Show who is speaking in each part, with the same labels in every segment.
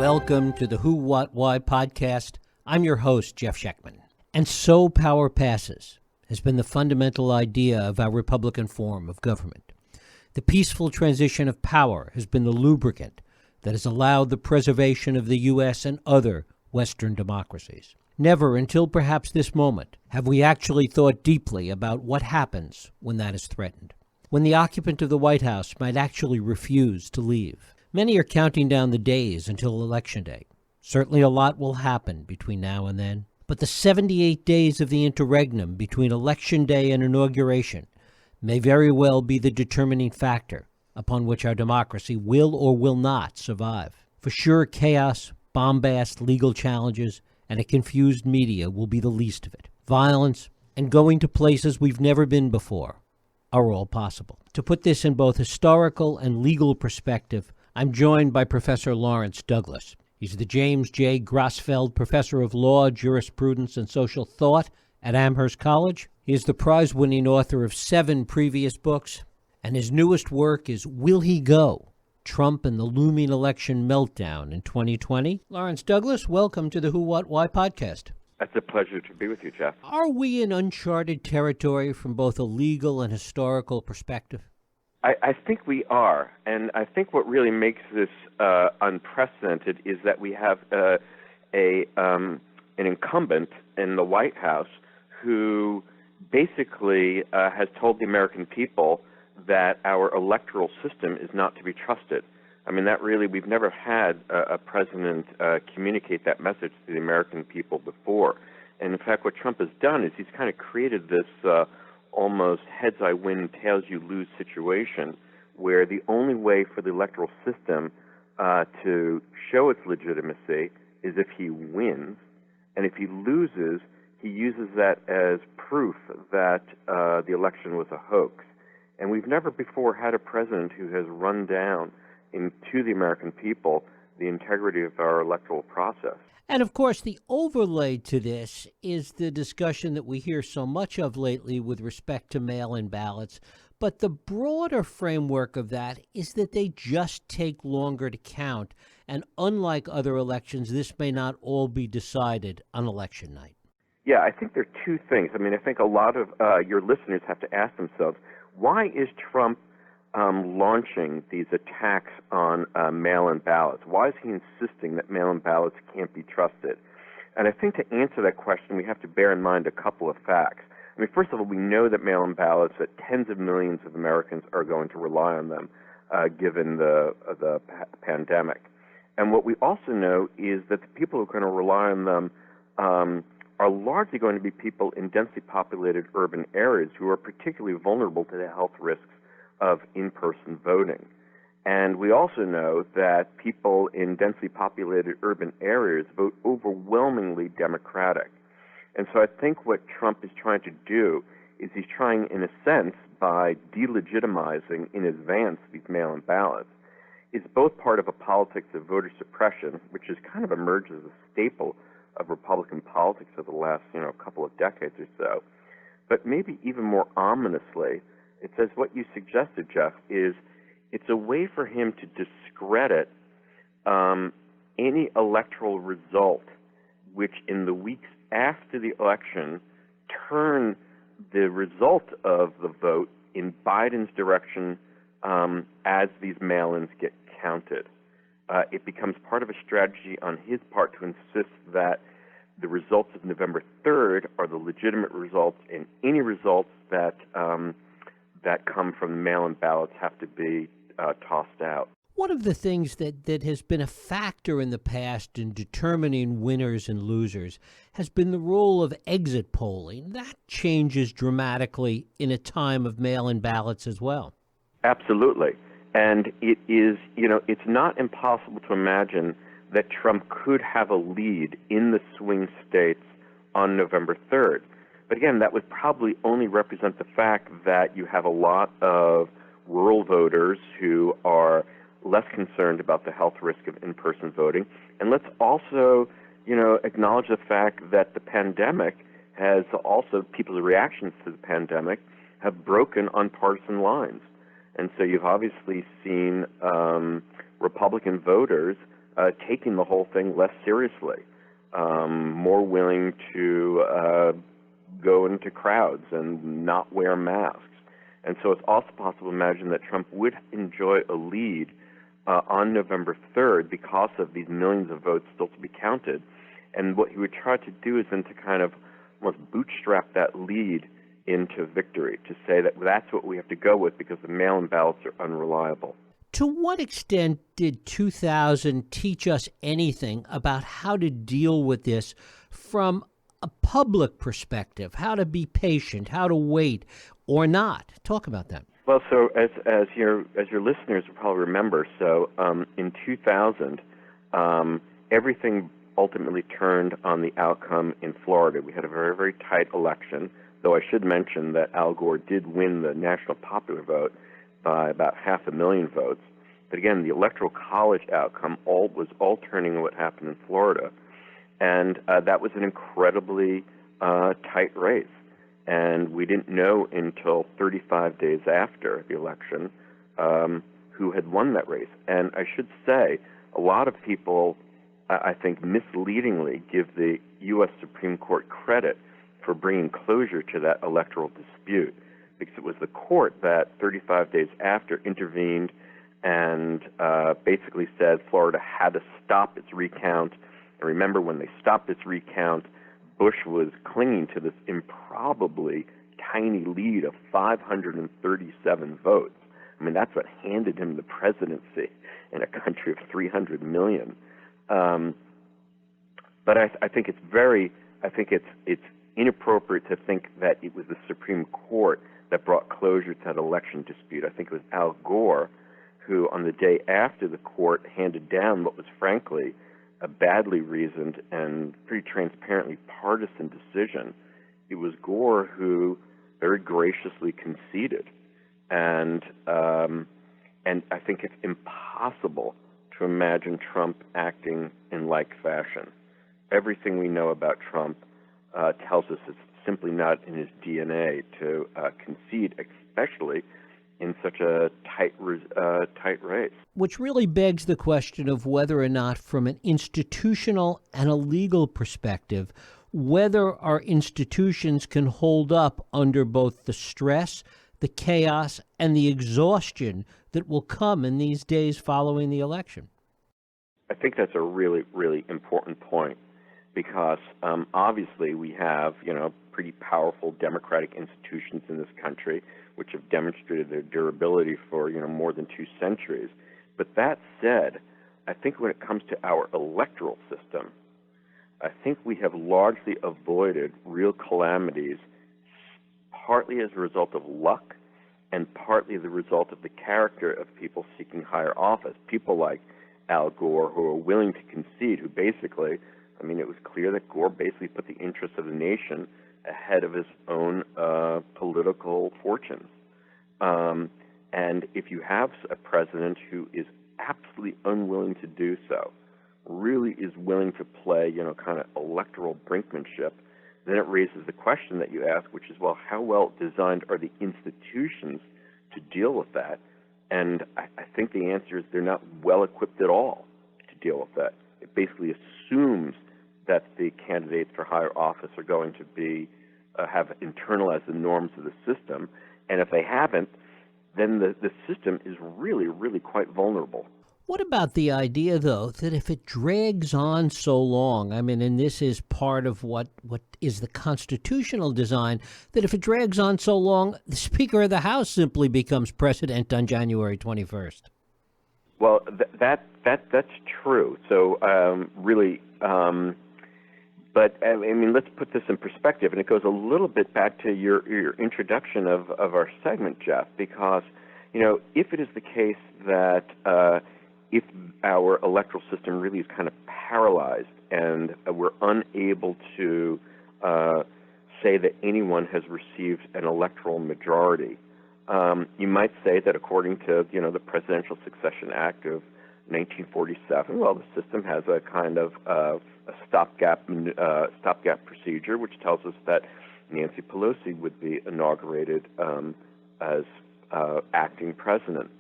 Speaker 1: Welcome to the Who, What, Why podcast. I'm your host, Jeff Schechtman. And so power passes has been the fundamental idea of our Republican form of government. The peaceful transition of power has been the lubricant that has allowed the preservation of the U.S. and other Western democracies. Never until perhaps this moment have we actually thought deeply about what happens when that is threatened, when the occupant of the White House might actually refuse to leave. Many are counting down the days until Election Day. Certainly a lot will happen between now and then, but the 78 days of the interregnum between Election Day and inauguration may very well be the determining factor upon which our democracy will or will not survive. For sure, chaos, bombast, legal challenges, and a confused media will be the least of it. Violence and going to places we've never been before are all possible. To put this in both historical and legal perspective, I'm joined by Professor Lawrence Douglas. He's the James J. Grossfeld Professor of Law, Jurisprudence, and Social Thought at Amherst College. He is the prize-winning author of 7 previous books, and his newest work is Will He Go? Trump and the Looming Election Meltdown in 2020. Lawrence Douglas, welcome to the Who, What, Why podcast.
Speaker 2: It's a pleasure to be with you, Jeff.
Speaker 1: Are we in uncharted territory from both a legal and historical perspective?
Speaker 2: I think we are, and I think what really makes this unprecedented is that we have an incumbent in the White House who basically has told the American people that our electoral system is not to be trusted. I mean, that really, we've never had a president communicate that message to the American people before. And in fact, what Trump has done is he's kind of created this almost heads I win, tails you lose situation, where the only way for the electoral system to show its legitimacy is if he wins, and if he loses, he uses that as proof that the election was a hoax. And we've never before had a president who has run down into the American people the integrity of our electoral process.
Speaker 1: And of course, the overlay to this is the discussion that we hear so much of lately with respect to mail-in ballots. But the broader framework of that is that they just take longer to count. And unlike other elections, this may not all be decided on election night.
Speaker 2: Yeah, I think there are two things. I mean, I think a lot of your listeners have to ask themselves, why is Trump launching these attacks on mail-in ballots? Why is he insisting that mail-in ballots can't be trusted? And I think to answer that question, we have to bear in mind a couple of facts. I mean, first of all, we know that mail-in ballots, that tens of millions of Americans are going to rely on them given the pandemic. And what we also know is that the people who are going to rely on them are largely going to be people in densely populated urban areas who are particularly vulnerable to the health risks of in-person voting. And we also know that people in densely populated urban areas vote overwhelmingly Democratic. And so I think what Trump is trying to do is he's trying, in a sense, by delegitimizing in advance these mail-in ballots, is both part of a politics of voter suppression, which has kind of emerged as a staple of Republican politics over the last, couple of decades or so. But maybe even more ominously, it says what you suggested, Jeff, is it's a way for him to discredit any electoral result which in the weeks after the election turn the result of the vote in Biden's direction as these mail-ins get counted. It becomes part of a strategy on his part to insist that the results of November 3rd are the legitimate results, and any results that come from mail-in ballots have to be tossed out.
Speaker 1: One of the things that has been a factor in the past in determining winners and losers has been the role of exit polling. That changes dramatically in a time of mail-in ballots as well.
Speaker 2: Absolutely. And it is, it's not impossible to imagine that Trump could have a lead in the swing states on November 3rd. But again, that would probably only represent the fact that you have a lot of rural voters who are less concerned about the health risk of in-person voting. And let's also, acknowledge the fact that the pandemic has also, people's reactions to the pandemic have broken on partisan lines. And so you've obviously seen Republican voters taking the whole thing less seriously, more willing to go into crowds and not wear masks. And so it's also possible to imagine that Trump would enjoy a lead on November 3rd because of these millions of votes still to be counted. And what he would try to do is then to kind of almost bootstrap that lead into victory, to say that that's what we have to go with because the mail-in ballots are unreliable.
Speaker 1: To what extent did 2000 teach us anything about how to deal with this from a public perspective, how to be patient, how to wait or not? Talk about that.
Speaker 2: Well, so as your listeners will probably remember, so in 2000, everything ultimately turned on the outcome in Florida. We had a very, very tight election, though I should mention that Al Gore did win the national popular vote by about 500,000 votes. But again, the Electoral College outcome was all turning on what happened in Florida. And that was an incredibly tight race. And we didn't know until 35 days after the election who had won that race. And I should say, a lot of people, I think, misleadingly give the U.S. Supreme Court credit for bringing closure to that electoral dispute, because it was the court that 35 days after intervened and basically said Florida had to stop its recount. And remember, when they stopped its recount, Bush was clinging to this improbably tiny lead of 537 votes. I mean, that's what handed him the presidency in a country of 300 million. But I think it's inappropriate to think that it was the Supreme Court that brought closure to that election dispute. I think it was Al Gore who, on the day after the court handed down what was frankly a badly reasoned and pretty transparently partisan decision, it was Gore who very graciously conceded. And I think it's impossible to imagine Trump acting in like fashion. Everything we know about Trump tells us it's simply not in his DNA to concede, especially in such a tight race.
Speaker 1: Which really begs the question of whether or not, from an institutional and a legal perspective, whether our institutions can hold up under both the stress, the chaos, and the exhaustion that will come in these days following the election.
Speaker 2: I think that's a really, really important point, because obviously we have, pretty powerful democratic institutions in this country which have demonstrated their durability for, more than 2 centuries. But that said, I think when it comes to our electoral system, I think we have largely avoided real calamities, partly as a result of luck and partly the result of the character of people seeking higher office. People like Al Gore, who are willing to concede, who basically, it was clear that Gore basically put the interests of the nation ahead of his own political fortunes. And if you have a president who is absolutely unwilling to do so, really is willing to play, kind of electoral brinkmanship, then it raises the question that you ask, which is, well, how well designed are the institutions to deal with that? And I think the answer is they're not well equipped at all to deal with that. It basically assumes that the candidates for higher office are going to be have internalized the norms of the system, and if they haven't, then the system is really, really quite vulnerable.
Speaker 1: What about the idea, though, that if it drags on so long, and this is part of what is the constitutional design, that if it drags on so long, the Speaker of the House simply becomes president on January 21st?
Speaker 2: Well, that's true. So but let's put this in perspective, and it goes a little bit back to your introduction of our segment, Jeff, because if it is the case that if our electoral system really is kind of paralyzed and we're unable to say that anyone has received an electoral majority, you might say that according to the Presidential Succession Act of 1947, well, the system has a kind of a stopgap procedure, which tells us that Nancy Pelosi would be inaugurated as acting president.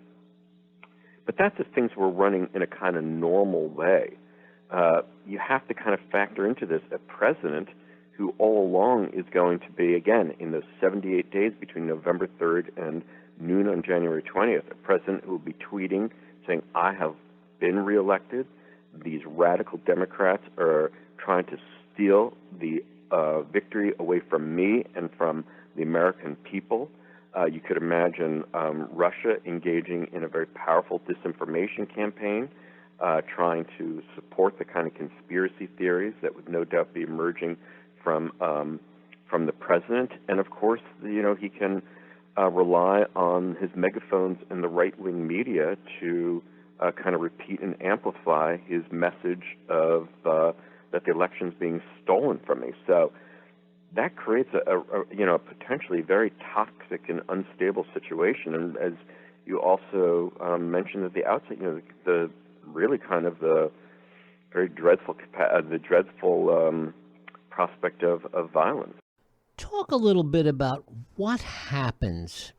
Speaker 2: But that's if things were running in a kind of normal way. You have to kind of factor into this a president who all along is going to be, again, in those 78 days between November 3rd and noon on January 20th, a president who will be tweeting saying, I have been reelected. These radical Democrats are trying to steal the victory away from me and from the American people. You could imagine Russia engaging in a very powerful disinformation campaign, trying to support the kind of conspiracy theories that would no doubt be emerging from the president. And of course, he can rely on his megaphones in the right-wing media to kind of repeat and amplify his message of that the election's being stolen from me. So that creates a potentially very toxic and unstable situation. And as you also mentioned at the outset, the really kind of the very dreadful prospect of violence.
Speaker 1: Talk a little bit about what happens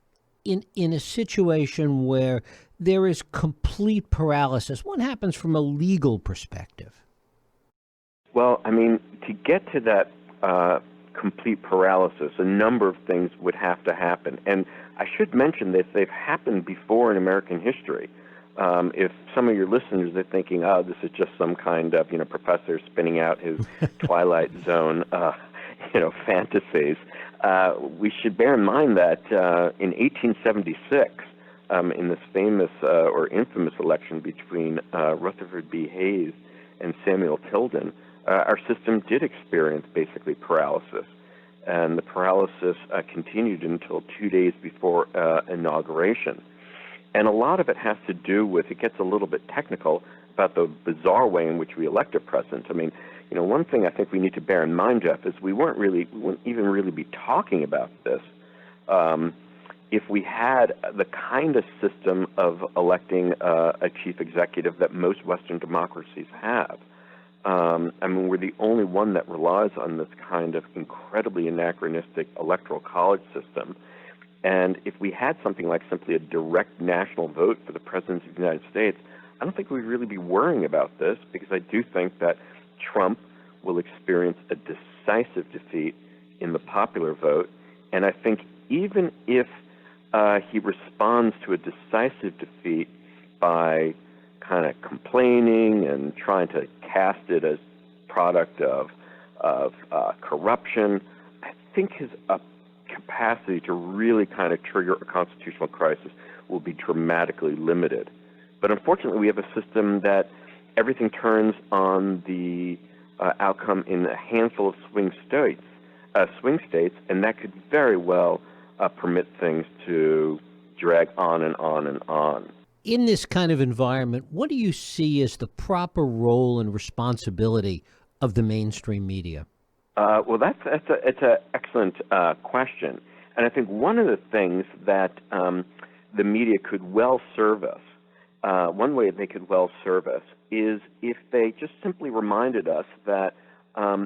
Speaker 1: in a situation where there is complete paralysis. What happens from a legal perspective?
Speaker 2: Well, I mean, to get to that complete paralysis, a number of things would have to happen. And I should mention that they've happened before in American history. If some of your listeners are thinking, oh, this is just some kind of, professor spinning out his Twilight Zone, fantasies, we should bear in mind that in 1876, in this famous or infamous election between Rutherford B. Hayes and Samuel Tilden, our system did experience basically paralysis. And the paralysis continued until 2 days before inauguration. And a lot of it has to do with, it gets a little bit technical about the bizarre way in which we elect a president. I mean, one thing I think we need to bear in mind, Jeff, is we wouldn't even really be talking about this if we had the kind of system of electing a chief executive that most Western democracies have. I mean, we're the only one that relies on this kind of incredibly anachronistic electoral college system. And if we had something like simply a direct national vote for the President of the United States, I don't think we'd really be worrying about this, because I do think that Trump will experience a decisive defeat in the popular vote. And I think even if he responds to a decisive defeat by kind of complaining and trying to cast it as product of corruption, I think his capacity to really kind of trigger a constitutional crisis will be dramatically limited. But unfortunately, we have a system that everything turns on the outcome in a handful of swing states, and that could very well permit things to drag on and on and on.
Speaker 1: In this kind of environment, what do you see as the proper role and responsibility of the mainstream media?
Speaker 2: Well, it's an excellent question. And I think one of the things that the media could well serve us, one way they could well serve us, is if they just simply reminded us that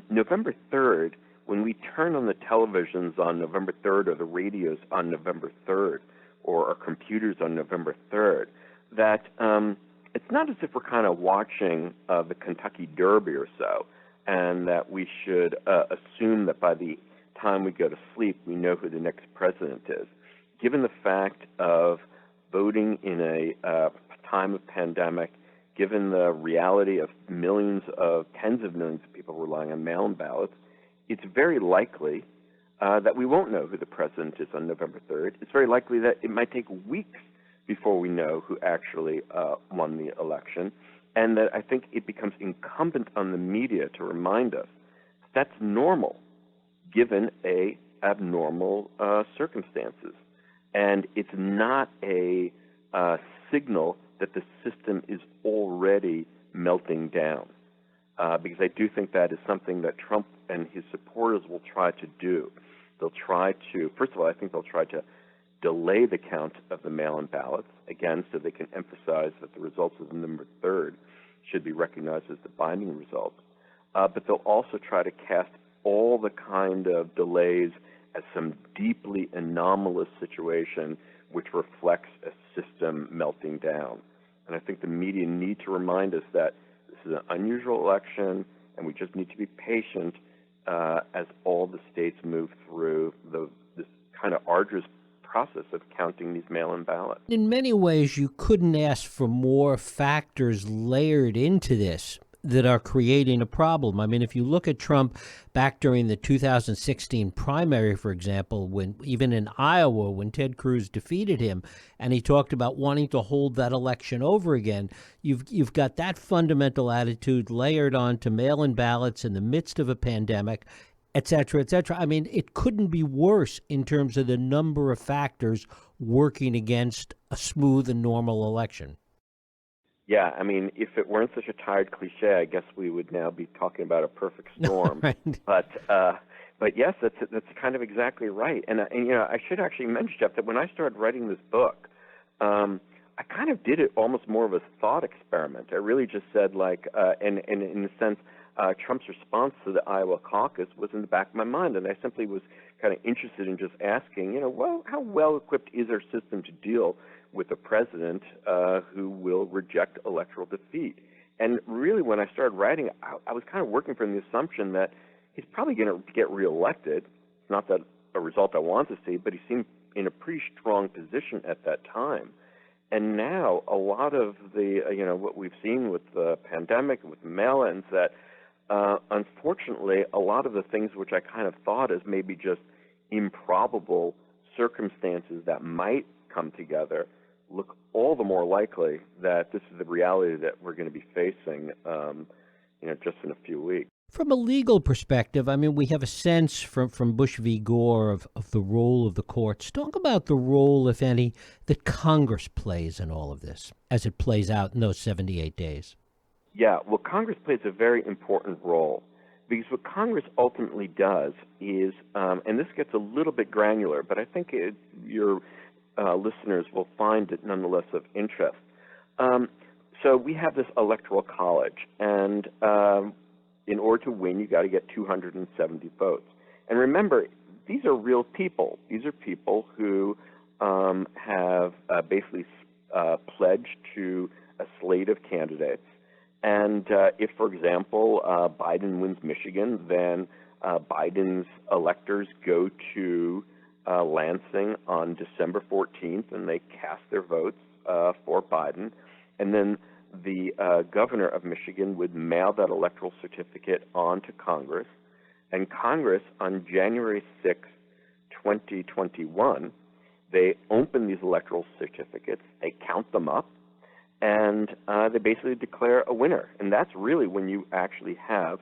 Speaker 2: November 3rd, when we turn on the televisions on November 3rd or the radios on November 3rd or our computers on November 3rd, that it's not as if we're kind of watching the Kentucky Derby or so, and that we should assume that by the time we go to sleep, we know who the next president is. Given the fact of voting in a time of pandemic, given the reality of tens of millions of people relying on mail-in ballots, it's very likely that we won't know who the president is on November 3rd. It's very likely that it might take weeks before we know who actually won the election. And that I think it becomes incumbent on the media to remind us that's normal, given abnormal circumstances. And it's not a signal that the system is already melting down. Because I do think that is something that Trump and his supporters will try to do. They'll try to, first of all, I think they'll try to delay the count of the mail-in ballots, again, so they can emphasize that the results of November 3rd should be recognized as the binding results. But they'll also try to cast all the kind of delays as some deeply anomalous situation which reflects a system melting down. And I think the media need to remind us that this is an unusual election, and we just need to be patient as all the states move through this kind of arduous process of counting these mail-in ballots.
Speaker 1: In many ways, you couldn't ask for more factors layered into this that are creating a problem. I mean, if you look at Trump back during the 2016 primary, for example, when even in Iowa, when Ted Cruz defeated him, and he talked about wanting to hold that election over again, you've got that fundamental attitude layered onto mail-in ballots in the midst of a pandemic, et cetera, et cetera. I mean, it couldn't be worse in terms of the number of factors working against a smooth and normal election.
Speaker 2: Yeah, I mean, if it weren't such a tired cliche, I guess we would now be talking about a perfect storm.
Speaker 1: Right.
Speaker 2: But yes, that's kind of exactly right. And I should actually mention, Jeff, that when I started writing this book, I kind of did it almost more of a thought experiment. I really just said, and in a sense, Trump's response to the Iowa caucus was in the back of my mind, and I simply was kind of interested in just asking, well, how well equipped is our system to deal with a president who will reject electoral defeat? And really, when I started writing, I was kind of working from the assumption that he's probably going to get reelected. It's not that a result I want to see, but he seemed in a pretty strong position at that time. And now, a lot of the, what we've seen with the pandemic, with mail-ins, that unfortunately, a lot of the things which I kind of thought as maybe just improbable circumstances that might come together look all the more likely that this is the reality that we're going to be facing, just in a few weeks.
Speaker 1: From a legal perspective, I mean, we have a sense from Bush v. Gore of the role of the courts. Talk about the role, if any, that Congress plays in all of this as it plays out in those 78 days. Yeah,
Speaker 2: well, Congress plays a very important role because what Congress ultimately does is, and this gets a little bit granular, but I think your listeners will find it nonetheless of interest. So we have this electoral college, and in order to win, you got to get 270 votes. And remember, these are real people. These are people who have basically pledged to a slate of candidates. And if, for example, Biden wins Michigan, then Biden's electors go to Lansing on December 14th, and they cast their votes for Biden. And then the governor of Michigan would mail that electoral certificate on to Congress. And Congress, on January 6, 2021, they open these electoral certificates, they count them up, and they basically declare a winner. And that's really when you actually have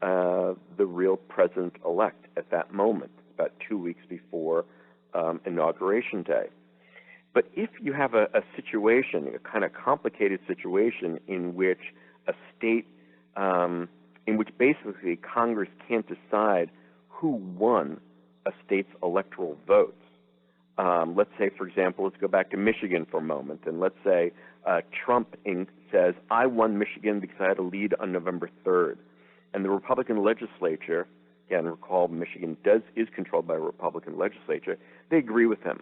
Speaker 2: the real president-elect at that moment, about 2 weeks before Inauguration Day. But if you have a situation, a kind of complicated situation in which a state, in which basically Congress can't decide who won a state's electoral votes. Let's say, for example, let's go back to Michigan for a moment, and let's say Trump says, I won Michigan because I had a lead on November 3rd. And the Republican legislature, again, recall Michigan is controlled by a Republican legislature, they agree with him.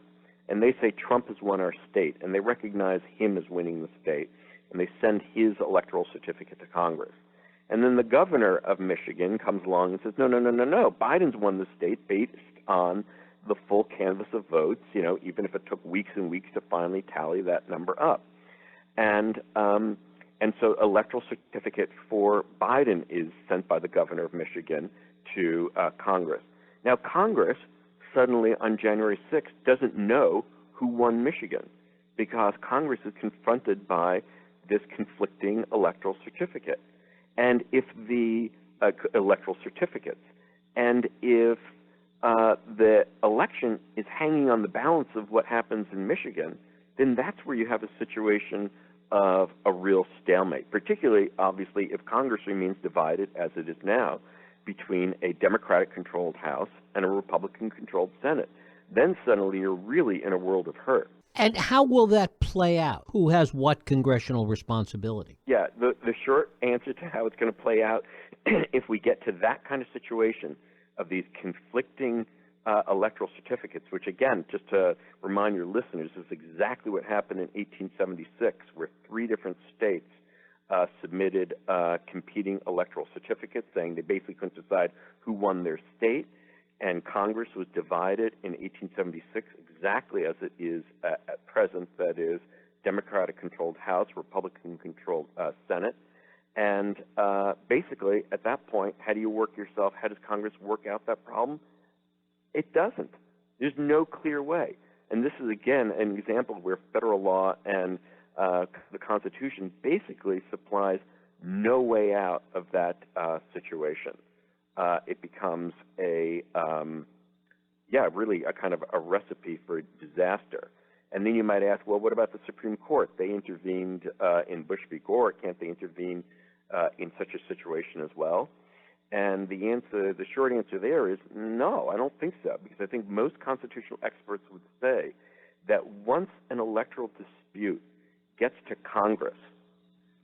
Speaker 2: And they say Trump has won our state, and they recognize him as winning the state, and they send his electoral certificate to Congress. And then the governor of Michigan comes along and says, no, Biden's won the state based on the full canvass of votes, even if it took weeks and weeks to finally tally that number up. And so electoral certificate for Biden is sent by the governor of Michigan to Congress. Now, Congress suddenly on January 6th doesn't know who won Michigan because Congress is confronted by this conflicting electoral certificate. And if the electoral certificates, and if the election is hanging on the balance of what happens in Michigan, then that's where you have a situation of a real stalemate, particularly, obviously, if Congress remains divided, as it is now, between a Democratic-controlled House and a Republican-controlled Senate. Then suddenly you're really in a world of hurt.
Speaker 1: And how will that play out? Who has what congressional responsibility?
Speaker 2: Yeah, the short answer to how it's going to play out, if we get to that kind of situation of these conflicting electoral certificates, which, again, just to remind your listeners, is exactly what happened in 1876, where 3 different states submitted competing electoral certificates, saying they basically couldn't decide who won their state, and Congress was divided in 1876 exactly as it is at present, that is, Democratic-controlled House, Republican-controlled Senate. And basically, at that point, how does Congress work out that problem? It doesn't. There's no clear way. And this is, again, an example where federal law and the Constitution basically supplies no way out of that situation. It becomes really a kind of a recipe for disaster. And then you might ask, well, what about the Supreme Court? They intervened in Bush v. Gore. Can't they intervene in such a situation as well? And the short answer there is no, I don't think so, because I think most constitutional experts would say that once an electoral dispute gets to Congress,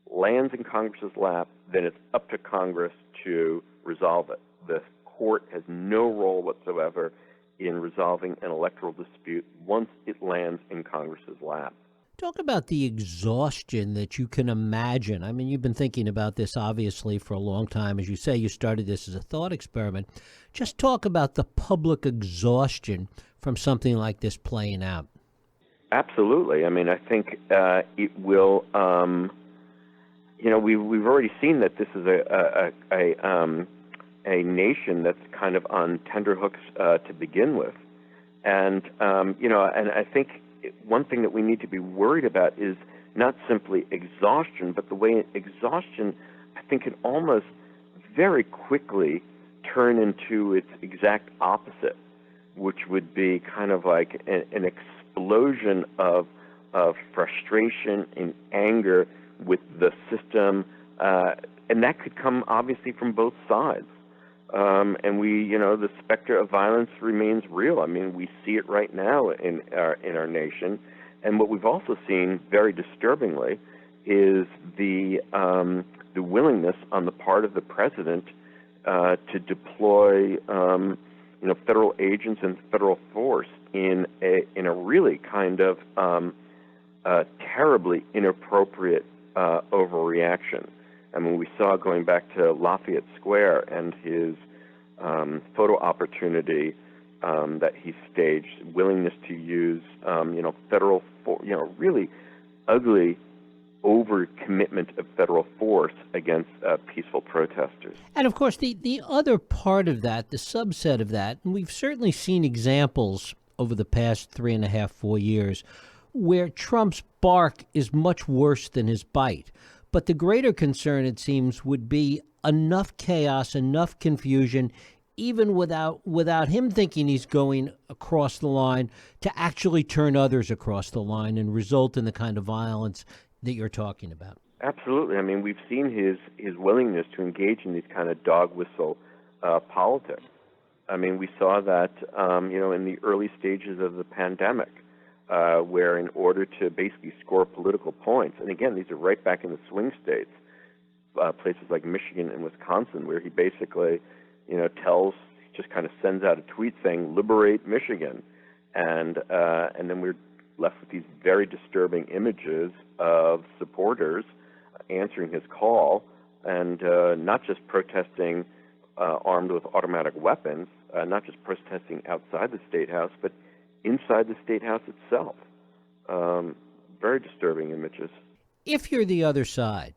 Speaker 2: lands in Congress's lap, then it's up to Congress to resolve it. The court has no role whatsoever in resolving an electoral dispute once it lands in Congress's lap.
Speaker 1: Talk about the exhaustion that you can imagine. I mean, you've been thinking about this, obviously, for a long time. As you say, you started this as a thought experiment. Just talk about the public exhaustion from something like this playing out.
Speaker 2: Absolutely. I mean, I think it will, we've already seen that this is a nation that's kind of on tenterhooks to begin with. And, and I think one thing that we need to be worried about is not simply exhaustion, but the way exhaustion, I think, can almost very quickly turn into its exact opposite, which would be kind of like an explosion of frustration and anger with the system, and that could come obviously from both sides. And the specter of violence remains real. I mean, we see it right now in our nation. And what we've also seen, very disturbingly, is the willingness on the part of the president to deploy, federal agents and federal force in a really kind of terribly inappropriate overreaction. I mean, we saw going back to Lafayette Square and his photo opportunity that he staged, willingness to use, federal, really ugly overcommitment of federal force against peaceful protesters.
Speaker 1: And of course, the other part of that, the subset of that, and we've certainly seen examples over the past 3.5, 4 years, where Trump's bark is much worse than his bite. But the greater concern, it seems, would be enough chaos, enough confusion, even without him thinking he's going across the line, to actually turn others across the line and result in the kind of violence that you're talking about.
Speaker 2: Absolutely. I mean, we've seen his willingness to engage in these kind of dog whistle politics. I mean, we saw that, in the early stages of the pandemic, where in order to basically score political points, and again, these are right back in the swing states, places like Michigan and Wisconsin, where he basically, just kind of sends out a tweet saying, "Liberate Michigan," and then we're left with these very disturbing images of supporters answering his call and not just protesting armed with automatic weapons, not just protesting outside the State House, but inside the State House itself. Very disturbing images.
Speaker 1: If you're the other side,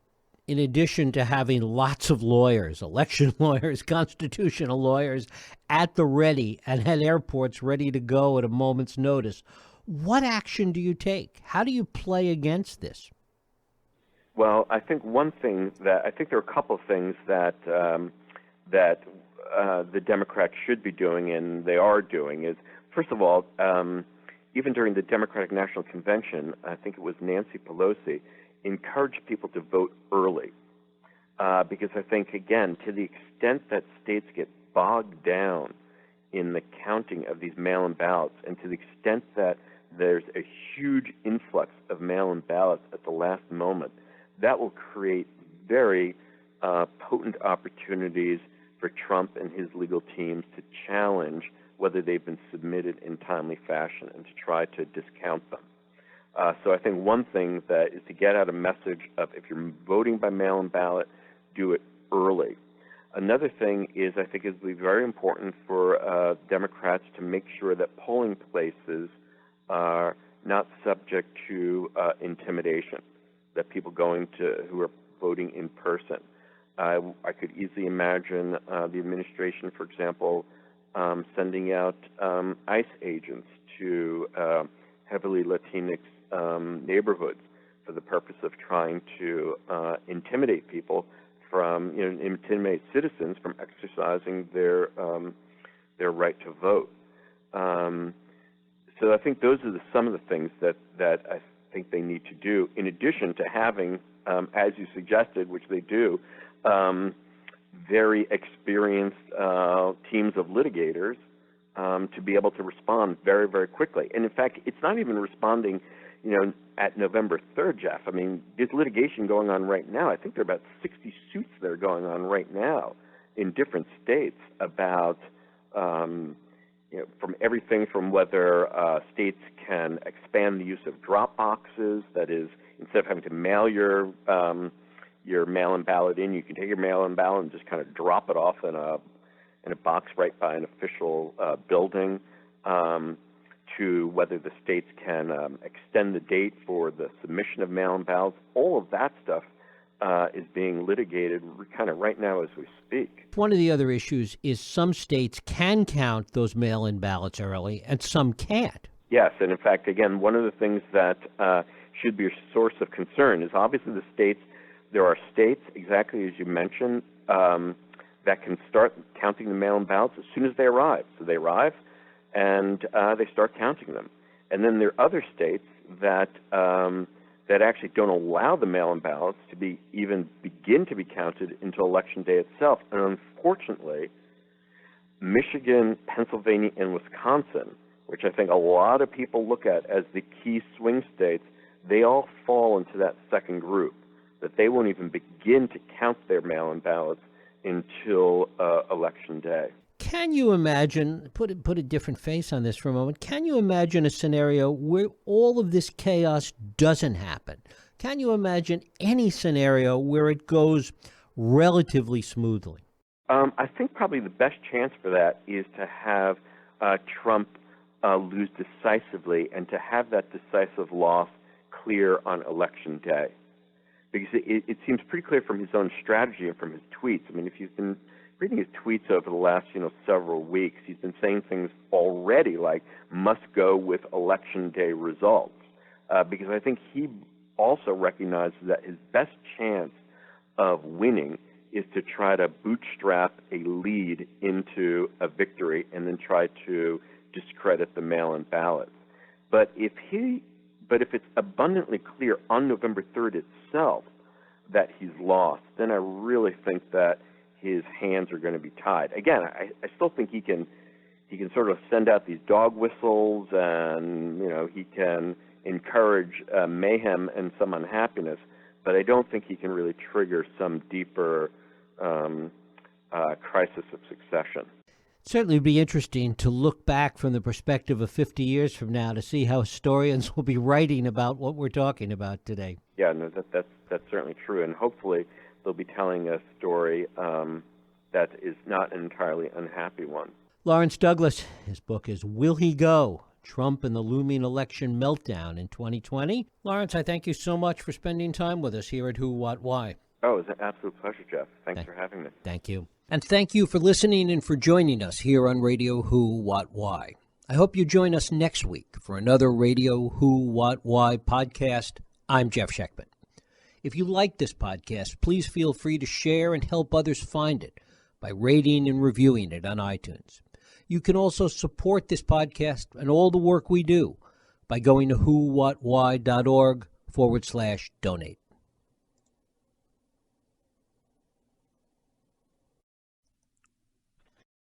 Speaker 1: in addition to having lots of lawyers, election lawyers, constitutional lawyers at the ready and at airports ready to go at a moment's notice, what action do you take? How do you play against this?
Speaker 2: Well, I think there are a couple of things that the Democrats should be doing, and they are doing, is, first of all, even during the Democratic National Convention, I think it was Nancy Pelosi, encouraged people to vote early. Because I think, again, to the extent that states get bogged down in the counting of these mail-in ballots, and to the extent that there's a huge influx of mail-in ballots at the last moment, that will create very potent opportunities for Trump and his legal teams to challenge whether they've been submitted in timely fashion and to try to discount them. So I think one thing that is to get out a message of if you're voting by mail-in ballot, do it early. Another thing is I think it would be very important for Democrats to make sure that polling places are not subject to intimidation, that people who are voting in person. I could easily imagine the administration, for example, sending out ICE agents to heavily Latinx neighborhoods for the purpose of trying to intimidate people intimidate citizens from exercising their right to vote. So I think those are some of the things that I think they need to do, in addition to having, as you suggested, which they do, very experienced teams of litigators to be able to respond very, very quickly. And in fact, it's not even responding, at November 3rd, Jeff. I mean, there's litigation going on right now. I think there are about 60 suits that are going on right now in different states about, from everything from whether states can expand the use of drop boxes, that is, instead of having to mail your mail-in ballot in, you can take your mail-in ballot and just kind of drop it off in a box right by an official building, to whether the states can extend the date for the submission of mail-in ballots. All of that stuff is being litigated kind of right now as we speak.
Speaker 1: One of the other issues is some states can count those mail-in ballots early and some can't.
Speaker 2: Yes, and in fact, again, one of the things that should be a source of concern is obviously there are states, exactly as you mentioned, that can start counting the mail-in ballots as soon as they arrive. So they arrive, and they start counting them. And then there are other states that actually don't allow the mail-in ballots to even begin to be counted until Election Day itself. And unfortunately, Michigan, Pennsylvania, and Wisconsin, which I think a lot of people look at as the key swing states, they all fall into that second group, that they won't even begin to count their mail-in ballots until Election Day.
Speaker 1: Can you imagine, put a different face on this for a moment, can you imagine a scenario where all of this chaos doesn't happen? Can you imagine any scenario where it goes relatively smoothly?
Speaker 2: I think probably the best chance for that is to have Trump lose decisively and to have that decisive loss clear on Election Day. Because it seems pretty clear from his own strategy and from his tweets. I mean, if you've been reading his tweets over the last, several weeks, he's been saying things already like must go with Election Day results. Because I think he also recognizes that his best chance of winning is to try to bootstrap a lead into a victory and then try to discredit the mail-in ballots. But if it's abundantly clear on November 3rd itself that he's lost, then I really think that his hands are going to be tied. Again, I still think he can sort of send out these dog whistles and, he can encourage mayhem and some unhappiness, but I don't think he can really trigger some deeper crisis of succession.
Speaker 1: Certainly would be interesting to look back from the perspective of 50 years from now to see how historians will be writing about what we're talking about today.
Speaker 2: Yeah, no, that's certainly true, and hopefully they'll be telling a story that is not an entirely unhappy one.
Speaker 1: Lawrence Douglas, his book is Will He Go? Trump and the Looming Election Meltdown in 2020. Lawrence, I thank you so much for spending time with us here at Who, What, Why.
Speaker 2: Oh, it was an absolute pleasure, Jeff. Thanks for having me.
Speaker 1: Thank you. And thank you for listening and for joining us here on Radio Who, What, Why. I hope you join us next week for another Radio Who, What, Why podcast. I'm Jeff Sheckman. If you like this podcast, please feel free to share and help others find it by rating and reviewing it on iTunes. You can also support this podcast and all the work we do by going to whowhatwhy.org/donate.